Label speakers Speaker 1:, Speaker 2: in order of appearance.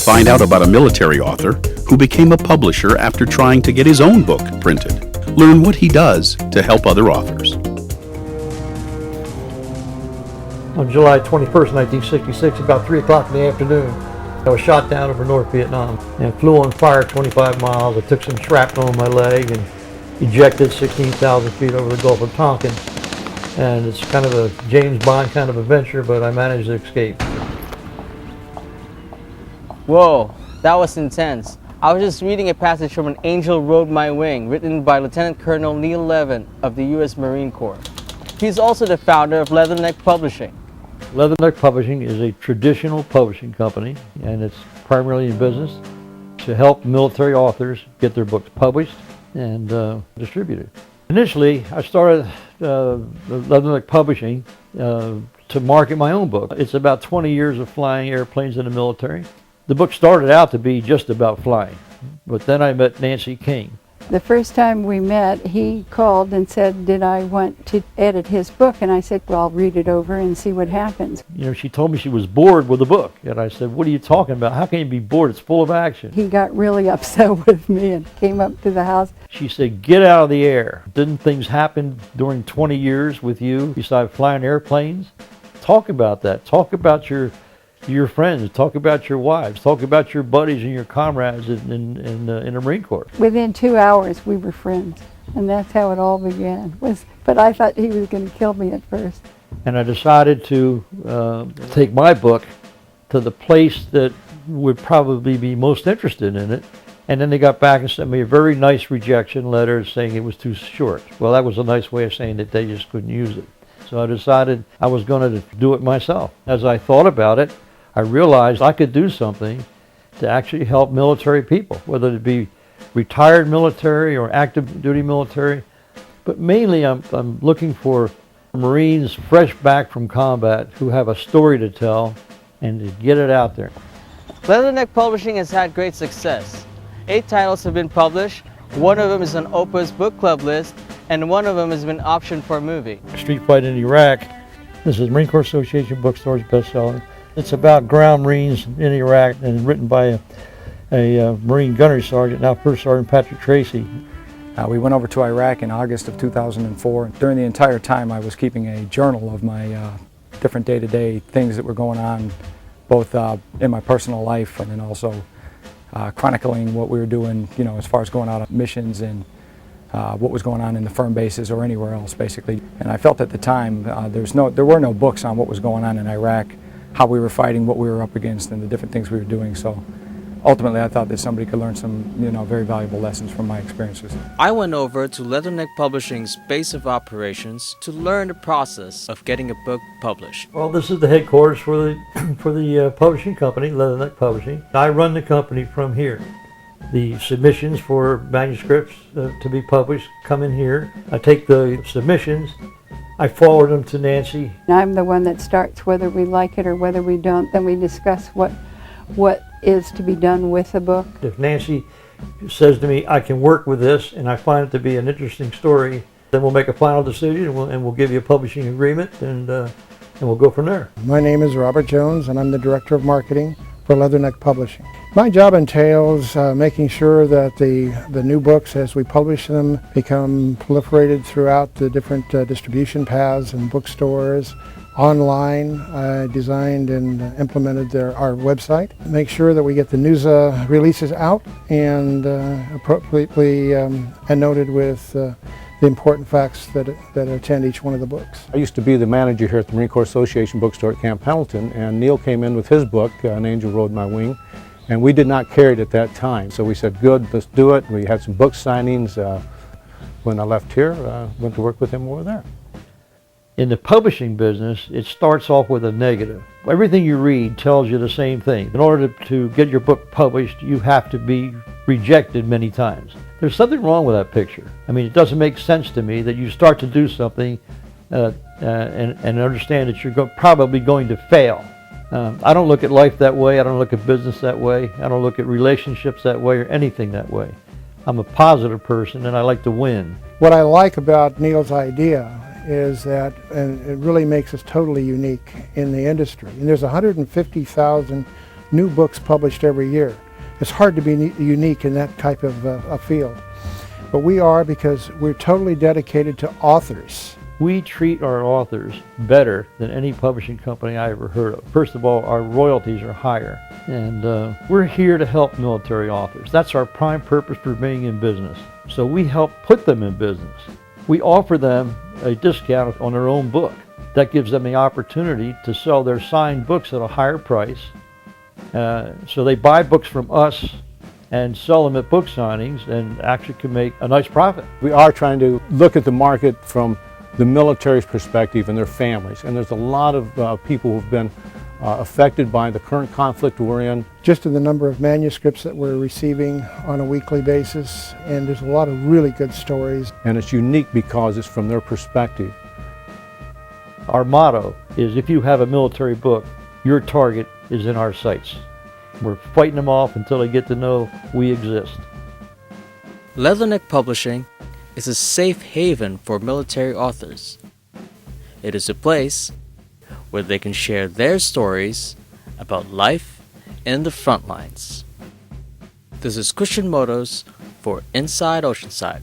Speaker 1: Find out about a military author who became a publisher after trying to get his own book printed. Learn what he does to help other authors.
Speaker 2: On July 21st, 1966, about 3 o'clock in the afternoon, I was shot down over North Vietnam and flew on fire 25 miles. I took some shrapnel on my leg and ejected 16,000 feet over the Gulf of Tonkin. And it's kind of a James Bond kind of adventure, but I managed to escape.
Speaker 3: Whoa, that was intense. I was just reading a passage from An Angel Rode My Wing, written by Lieutenant Colonel Neil Levin of the U.S. Marine Corps. He's also the founder of Leatherneck Publishing.
Speaker 2: Leatherneck Publishing is a traditional publishing company, and it's primarily in business to help military authors get their books published and distributed. Initially, I started Leatherneck Publishing to market my own book. It's about 20 years of flying airplanes in the military. The book started out to be just about flying, but then I met Nancy King.
Speaker 4: The first time we met, he called and said, did I want to edit his book? And I said, well, I'll read it over and see what happens.
Speaker 2: You know, she told me she was bored with the book. And I said, what are you talking about? How can you be bored? It's full of action.
Speaker 4: He got really upset with me and came up to the house.
Speaker 2: She said, get out of the air. Didn't things happen during 20 years with you besides flying airplanes? Talk about that. Talk about your friends, talk about your wives, talk about your buddies and your comrades in the Marine Corps.
Speaker 4: Within 2 hours, we were friends, and that's how it all began. But I thought he was going to kill me at first.
Speaker 2: And I decided to take my book to the place that would probably be most interested in it. And then they got back and sent me a very nice rejection letter saying it was too short. Well, that was a nice way of saying that they just couldn't use it. So I decided I was going to do it myself. As I thought about it, I realized I could do something to actually help military people, whether it be retired military or active duty military. But mainly I'm looking for Marines fresh back from combat who have a story to tell and to get it out there.
Speaker 3: Leatherneck Publishing has had great success. 8 titles have been published, 1 of them is on Oprah's book club list, and 1 of them has been optioned for a movie.
Speaker 2: Street Fight in Iraq. This is Marine Corps Association Bookstores bestseller. It's about ground Marines in Iraq and written by a Marine gunnery sergeant, now First Sergeant Patrick Tracy.
Speaker 5: We went over to Iraq in August of 2004. During the entire time I was keeping a journal of my different day-to-day things that were going on, both in my personal life and then also chronicling what we were doing, you know, as far as going out on missions and what was going on in the firm bases or anywhere else, basically. And I felt at the time there were no books on what was going on in Iraq, how we were fighting, what we were up against, and the different things we were doing. So ultimately I thought that somebody could learn some, you know, very valuable lessons from my experiences.
Speaker 3: I went over to Leatherneck Publishing's base of operations to learn the process of getting a book published.
Speaker 2: Well, this is the headquarters for the publishing company, Leatherneck Publishing. I run the company from here. The submissions for manuscripts to be published come in here. I take the submissions, I forward them to Nancy.
Speaker 4: I'm the one that starts whether we like it or whether we don't. Then we discuss what is to be done with the book.
Speaker 2: If Nancy says to me, I can work with this, and I find it to be an interesting story, then we'll make a final decision and we'll give you a publishing agreement and we'll go from there.
Speaker 6: My name is Robert Jones and I'm the Director of Marketing for Leatherneck Publishing. My job entails making sure that the new books as we publish them become proliferated throughout the different distribution paths and bookstores. Online, I designed and implemented our website. Make sure that we get the news releases out and appropriately noted with the important facts that attend each one of the books.
Speaker 7: I used to be the manager here at the Marine Corps Association bookstore at Camp Pendleton, and Neil came in with his book, An Angel Rode My Wing, and we did not carry it at that time. So we said, good, let's do it. We had some book signings. When I left here, went to work with him over there.
Speaker 2: In the publishing business, it starts off with a negative. Everything you read tells you the same thing. In order to get your book published, you have to be rejected many times. There's something wrong with that picture. I mean, it doesn't make sense to me that you start to do something and understand that you're probably going to fail. I don't look at life that way. I don't look at business that way. I don't look at relationships that way or anything that way. I'm a positive person and I like to win.
Speaker 6: What I like about Neil's idea is that, and it really makes us totally unique in the industry. And there's 150,000 new books published every year. It's hard to be unique in that type of a field. But we are, because we're totally dedicated to authors.
Speaker 2: We treat our authors better than any publishing company I ever heard of. First of all, our royalties are higher. And we're here to help military authors. That's our prime purpose for being in business. So we help put them in business. We offer them a discount on their own book. That gives them the opportunity to sell their signed books at a higher price. So they buy books from us and sell them at book signings and actually can make a nice profit.
Speaker 7: We are trying to look at the market from the military's perspective and their families. And there's a lot of people who've been affected by the current conflict we're in.
Speaker 6: Just in the number of manuscripts that we're receiving on a weekly basis, and there's a lot of really good stories.
Speaker 7: And it's unique because it's from their perspective.
Speaker 2: Our motto is, if you have a military book, your target is in our sights. We're fighting them off until they get to know we exist.
Speaker 3: Leatherneck Publishing is a safe haven for military authors. It is a place where they can share their stories about life in the front lines. This is Christian Motos for Inside Oceanside.